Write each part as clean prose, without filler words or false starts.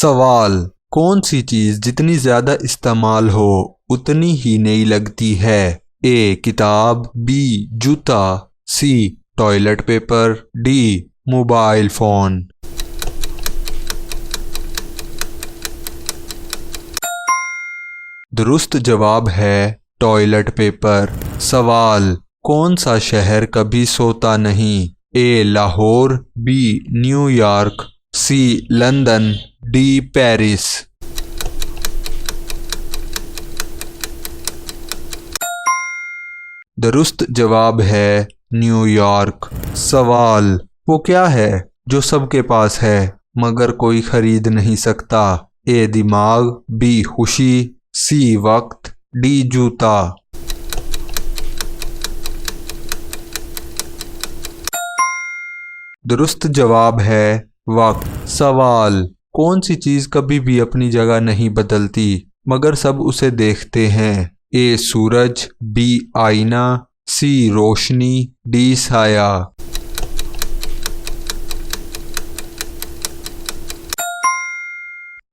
सवाल, कौन सी चीज़ जितनी ज़्यादा इस्तेमाल हो उतनी ही नई लगती है? ए किताब, बी जूता, C toilet paper, D mobile phone. दुरुस्त जवाब है टॉयलेट पेपर। सवाल, कौन सा शहर कभी सोता नहीं? ए लाहौर, बी न्यूयॉर्क, सी लंदन, डी पेरिस। दुरुस्त जवाब है न्यूयॉर्क। सवाल, वो क्या है जो सबके पास है मगर कोई खरीद नहीं सकता? ए दिमाग, बी खुशी, सी वक्त, डी जूता। दुरुस्त जवाब है वक्त। सवाल, कौन सी चीज़ कभी भी अपनी जगह नहीं बदलती मगर सब उसे देखते हैं? ए सूरज, बी आईना, सी रोशनी, डी साया।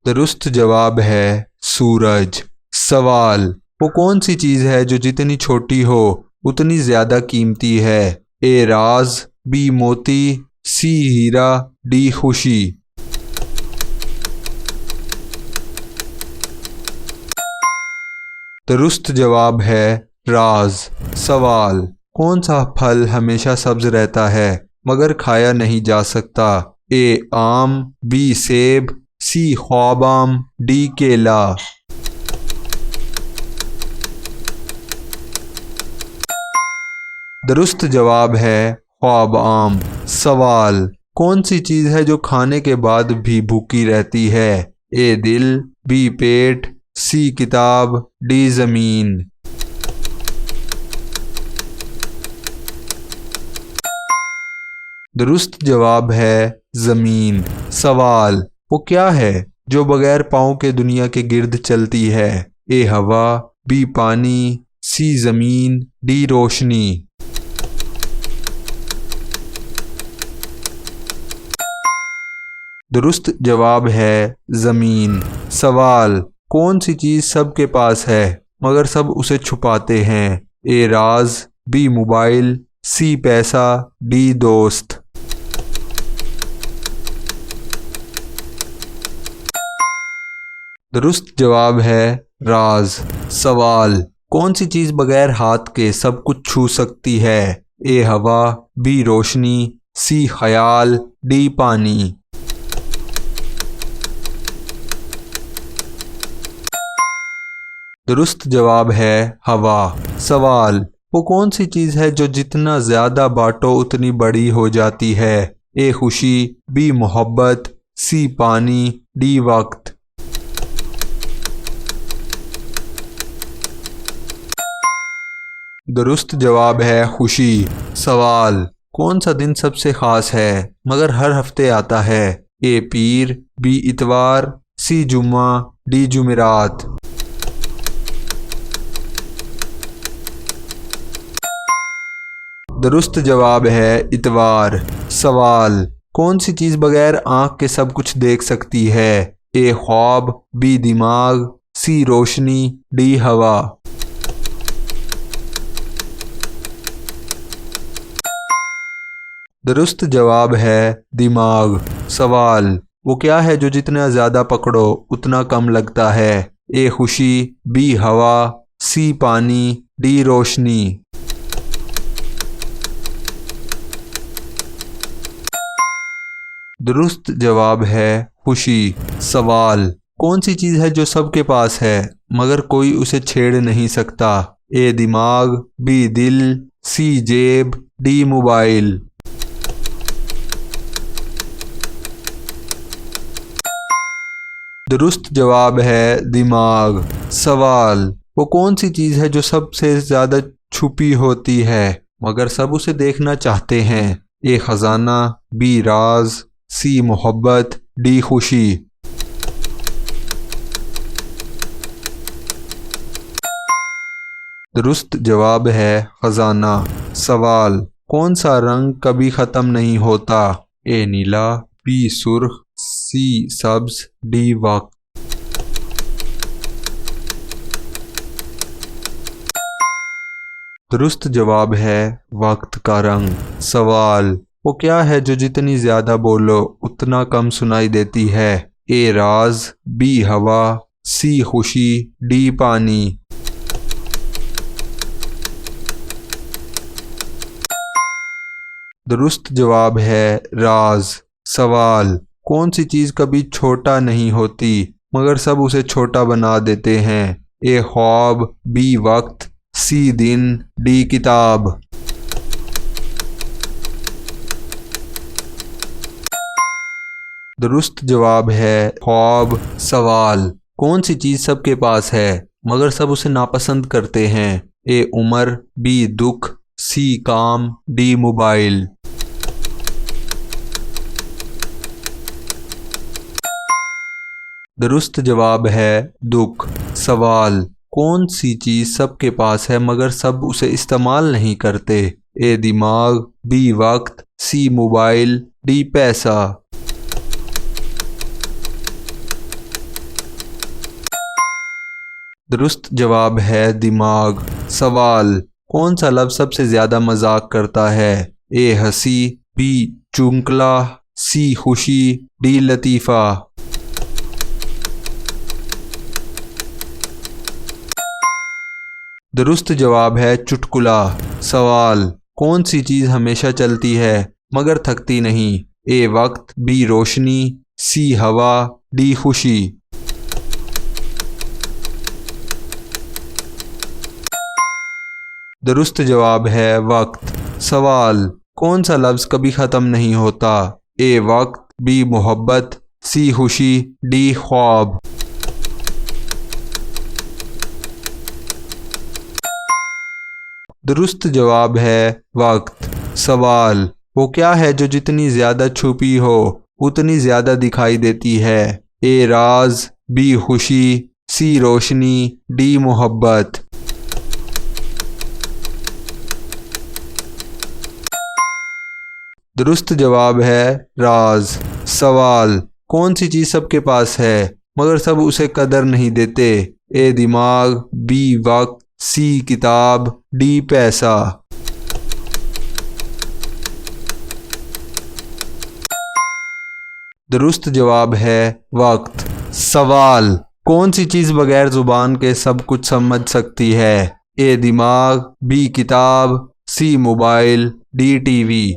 दुरुस्त जवाब है सूरज। सवाल, वो कौन सी चीज़ है जो जितनी छोटी हो उतनी ज़्यादा कीमती है? ए राज, बी मोती, सी हीरा, डी खुशी। दुरुस्त जवाब है राज। सवाल, कौन सा फल हमेशा सब्ज रहता है मगर खाया नहीं जा सकता? ए आम, बी सेब, सी ख्वाबाम, डी केला। दुरुस्त जवाब है ख्वाबाम। सवाल, कौन सी चीज़ है जो खाने के बाद भी भूखी रहती है? ए दिल, बी पेट, सी किताब, डी ज़मीन। दुरुस्त जवाब है ज़मीन। सवाल, वो क्या है जो बगैर पाँव के दुनिया के गिर्द चलती है? ए हवा, बी पानी, सी ज़मीन, डी रोशनी। दुरुस्त जवाब है ज़मीन। सवाल, कौन सी चीज़ सबके पास है मगर सब उसे छुपाते हैं? ए राज, बी मोबाइल, सी पैसा, डी दोस्त। दुरुस्त जवाब है राज। सवाल, कौन सी चीज़ बगैर हाथ के सब कुछ छू सकती है? ए हवा, बी रोशनी, सी ख्याल, डी पानी। दुरुस्त जवाब है हवा। सवाल, वो कौन सी चीज़ है जो जितना ज़्यादा बांटो उतनी बड़ी हो जाती है? ए खुशी, बी मोहब्बत, सी पानी, डी वक्त। दुरुस्त जवाब है खुशी। सवाल, कौन सा दिन सबसे ख़ास है मगर हर हफ्ते आता है? ए पीर, बी इतवार, सी जुम्मा, डी जुमेरात। दुरुस्त जवाब है इतवार। सवाल, कौन सी चीज़ बगैर आँख के सब कुछ देख सकती है? ए ख्वाब, बी दिमाग, सी रोशनी, डी हवा। दुरुस्त जवाब है दिमाग। सवाल, वो क्या है जो जितना ज़्यादा पकड़ो उतना कम लगता है? ए खुशी, बी हवा, सी पानी, डी रोशनी। दुरुस्त जवाब है खुशी। सवाल, कौन सी चीज़ है जो सबके पास है मगर कोई उसे छेड़ नहीं सकता? ए दिमाग, बी दिल, सी जेब, डी मोबाइल। दुरुस्त जवाब है दिमाग। सवाल, वो कौन सी चीज़ है जो सबसे ज़्यादा छुपी होती है मगर सब उसे देखना चाहते हैं? ए खजाना, बी राज, सी मोहब्बत, डी खुशी। दुरुस्त जवाब है खजाना। सवाल, कौन सा रंग कभी ख़त्म नहीं होता? ए नीला, बी सुर्ख, सी सब्ज, डी वक्त। दुरुस्त जवाब है वक्त का रंग। सवाल, वो क्या है जो जितनी ज्यादा बोलो उतना कम सुनाई देती है? ए राज, बी हवा, सी खुशी, डी पानी। दुरुस्त जवाब है राज। सवाल, कौन सी चीज कभी छोटा नहीं होती मगर सब उसे छोटा बना देते हैं? ए ख्वाब, बी वक्त, सी दिन, डी किताब। दुरुस्त जवाब है ख्वाब। सवाल, कौन सी चीज सबके पास है मगर सब उसे नापसंद करते हैं? ए उम्र, बी दुख, सी काम, डी मोबाइल। दुरुस्त जवाब है दुख। सवाल, कौन सी चीज सबके पास है मगर सब उसे इस्तेमाल नहीं करते? ए दिमाग, बी वक्त, सी मोबाइल, डी पैसा। दुरुस्त जवाब है दिमाग। सवाल, कौन सा लफ्ज़ सबसे ज्यादा मजाक करता है? ए हंसी, बी चुंकला, सी खुशी, डी लतीफ़ा। दुरुस्त जवाब है चुटकुला। सवाल, कौन सी चीज हमेशा चलती है मगर थकती नहीं? ए वक्त, बी रोशनी, सी हवा, डी खुशी। दुरुस्त जवाब है वक्त। सवाल, कौन सा लफ्ज कभी ख़त्म नहीं होता? ए वक्त, बी मोहब्बत, सी खुशी, डी ख्वाब। दुरुस्त जवाब है वक्त। सवाल, वो क्या है जो जितनी ज़्यादा छुपी हो उतनी ज़्यादा दिखाई देती है? ए राज, बी खुशी, सी रोशनी, डी मोहब्बत। दुरुस्त जवाब है राज। सवाल, कौन सी चीज़ सबके पास है मगर सब उसे कदर नहीं देते? ए दिमाग, बी वक्त, सी किताब, डी पैसा। दुरुस्त जवाब है वक्त। सवाल, कौन सी चीज़ बगैर जुबान के सब कुछ समझ सकती है? ए दिमाग, बी किताब, सी मोबाइल, डी टीवी।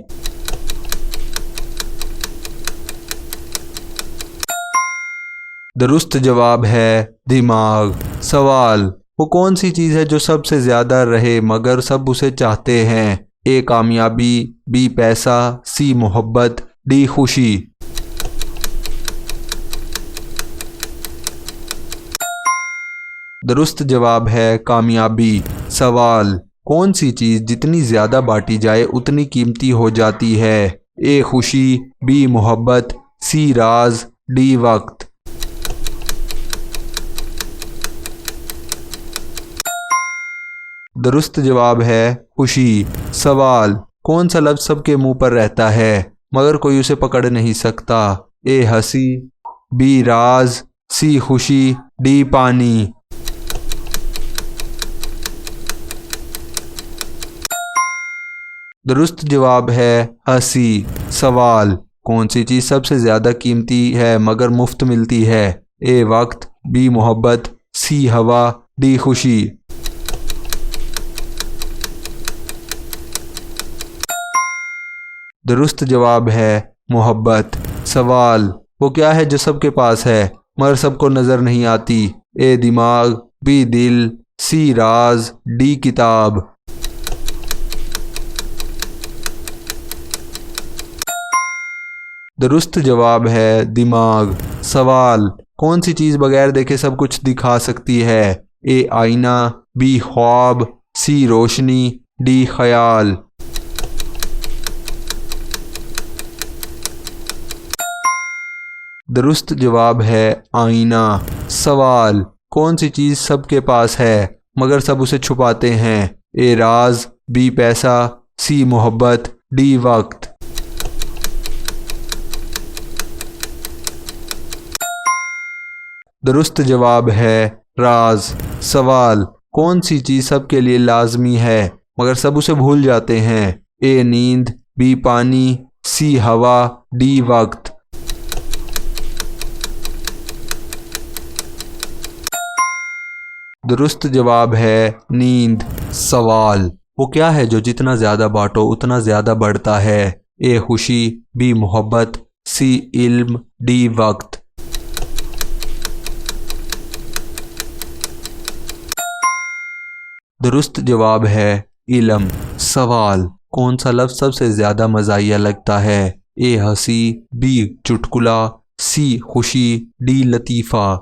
दुरुस्त जवाब है दिमाग। सवाल, वो कौन सी चीज़ है जो सबसे ज़्यादा रहे मगर सब उसे चाहते हैं? ए कामयाबी, बी पैसा, सी मोहब्बत, डी खुशी। दुरुस्त जवाब है कामयाबी। सवाल, कौन सी चीज़ जितनी ज़्यादा बांटी जाए उतनी कीमती हो जाती है? ए खुशी, बी मोहब्बत, सी राज, डी वक्त। दुरुस्त जवाब है खुशी। सवाल, कौन सा लफ्ज़ सबके मुंह पर रहता है मगर कोई उसे पकड़ नहीं सकता? ए हंसी, बी राज, सी खुशी, डी पानी। दुरुस्त जवाब है हंसी। सवाल, कौन सी चीज़ सबसे ज़्यादा कीमती है मगर मुफ्त मिलती है? ए वक्त, बी मोहब्बत, सी हवा, डी खुशी। दुरुस्त जवाब है मोहब्बत। सवाल, वो क्या है जो सबके पास है मगर सबको नज़र नहीं आती? ए दिमाग, बी दिल, सी राज, डी किताब। दुरुस्त जवाब है दिमाग। सवाल, कौन सी चीज़ बगैर देखे सब कुछ दिखा सकती है? ए आईना, बी ख्वाब, सी रोशनी, डी ख्याल। दुरुस्त जवाब है आईना। सवाल, कौन सी चीज़ सबके पास है मगर सब उसे छुपाते हैं? ए राज, बी पैसा, सी मोहब्बत, डी वक्त। दुरुस्त जवाब है राज। सवाल, कौन सी चीज़ सबके लिए लाजमी है मगर सब उसे भूल जाते हैं? ए नींद, बी पानी, सी हवा, डी वक्त। दुरुस्त जवाब है नींद। सवाल, वो क्या है जो जितना ज़्यादा बांटो उतना ज़्यादा बढ़ता है? ए खुशी, बी मोहब्बत, सी इल्म, डी वक्त। दुरुस्त जवाब है इल्म। सवाल, कौन सा लफ्ज़ सबसे ज़्यादा मज़ाहिया लगता है? ए हंसी, बी चुटकुला, सी खुशी, डी लतीफ़ा।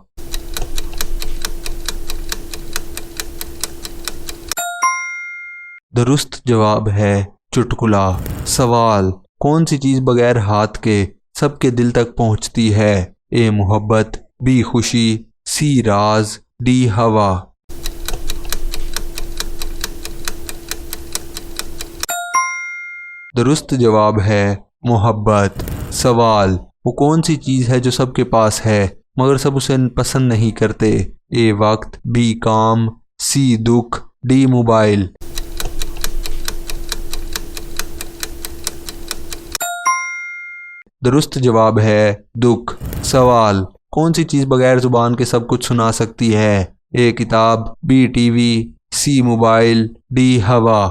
दुरुस्त जवाब है चुटकुला। सवाल, कौन सी चीज़ बगैर हाथ के सबके दिल तक पहुंचती है? ए मोहब्बत, बी खुशी, सी राज, डी हवा। दुरुस्त जवाब है मोहब्बत। सवाल, वो कौन सी चीज़ है जो सबके पास है मगर सब उसे पसंद नहीं करते? ए वक्त, बी काम, सी दुख, डी मोबाइल। दुरुस्त जवाब है दुख। सवाल, कौन सी चीज़ बगैर ज़ुबान के सब कुछ सुना सकती है? ए किताब, बी टीवी, सी मोबाइल, डी हवा।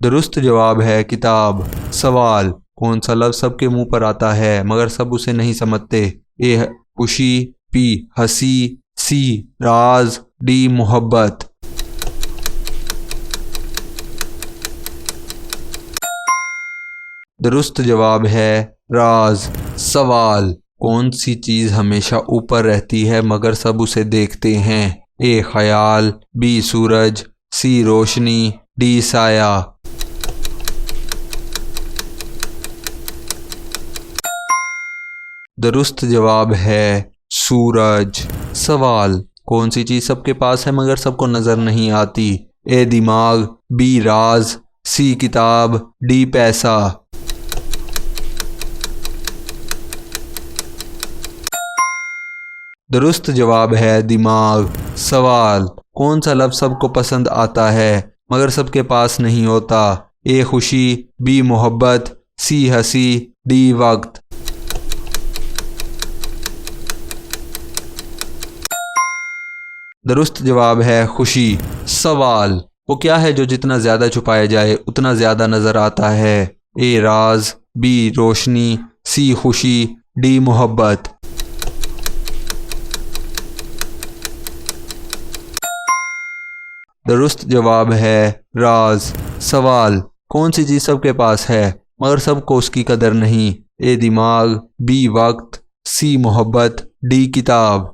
दुरुस्त जवाब है किताब। सवाल, कौन सा लफ्ज़ सबके मुंह पर आता है मगर सब उसे नहीं समझते? ए खुशी, बी हंसी, सी राज, डी मोहब्बत। दुरुस्त जवाब है राज। सवाल, कौन सी चीज़ हमेशा ऊपर रहती है मगर सब उसे देखते हैं? ए ख्याल, बी सूरज, सी रोशनी, डी साया। दुरुस्त जवाब है सूरज। सवाल, कौन सी चीज़ सबके पास है मगर सबको नज़र नहीं आती? ए दिमाग, बी राज, सी किताब, डी पैसा। दुरुस्त जवाब है दिमाग। सवाल, कौन सा लफ्ज़ सबको पसंद आता है मगर सबके पास नहीं होता? ए खुशी, बी मोहब्बत, सी हंसी, डी वक्त। दुरुस्त जवाब है खुशी। सवाल, वो क्या है जो जितना ज़्यादा छुपाया जाए उतना ज़्यादा नज़र आता है? ए राज, बी रोशनी, सी खुशी, डी मोहब्बत। दुरुस्त जवाब है राज। सवाल, कौन सी चीज़ सबके पास है मगर सबको उसकी कदर नहीं? ए दिमाग, बी वक्त, सी मोहब्बत, डी किताब।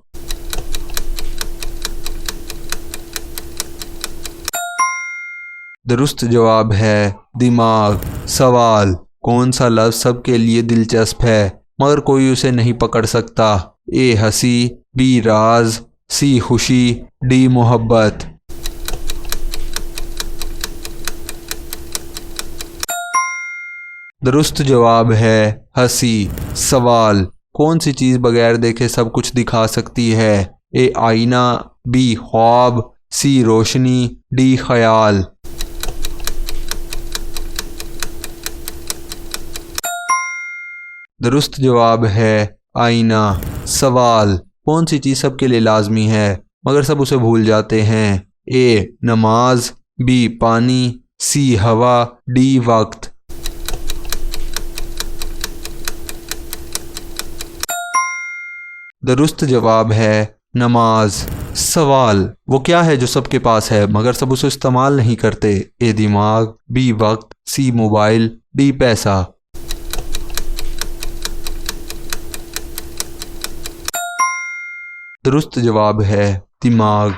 दुरुस्त जवाब है दिमाग। सवाल, कौन सा लफ्ज़ सबके लिए दिलचस्प है मगर कोई उसे नहीं पकड़ सकता? ए हंसी, बी राज, सी खुशी, डी मोहब्बत। दुरुस्त जवाब है हंसी। सवाल, कौन सी चीज़ बगैर देखे सब कुछ दिखा सकती है? ए आईना, बी ख्वाब, सी रोशनी, डी ख्याल। दुरुस्त जवाब है आईना। सवाल, कौन सी चीज़ सबके लिए लाजमी है मगर सब उसे भूल जाते हैं? ए नमाज, बी पानी, सी हवा, डी वक्त। दुरुस्त जवाब है नमाज। सवाल, वो क्या है जो सबके पास है मगर सब उसे इस्तेमाल नहीं करते? ए दिमाग, बी वक्त, सी मोबाइल, डी पैसा। दुरुस्त जवाब है दिमाग।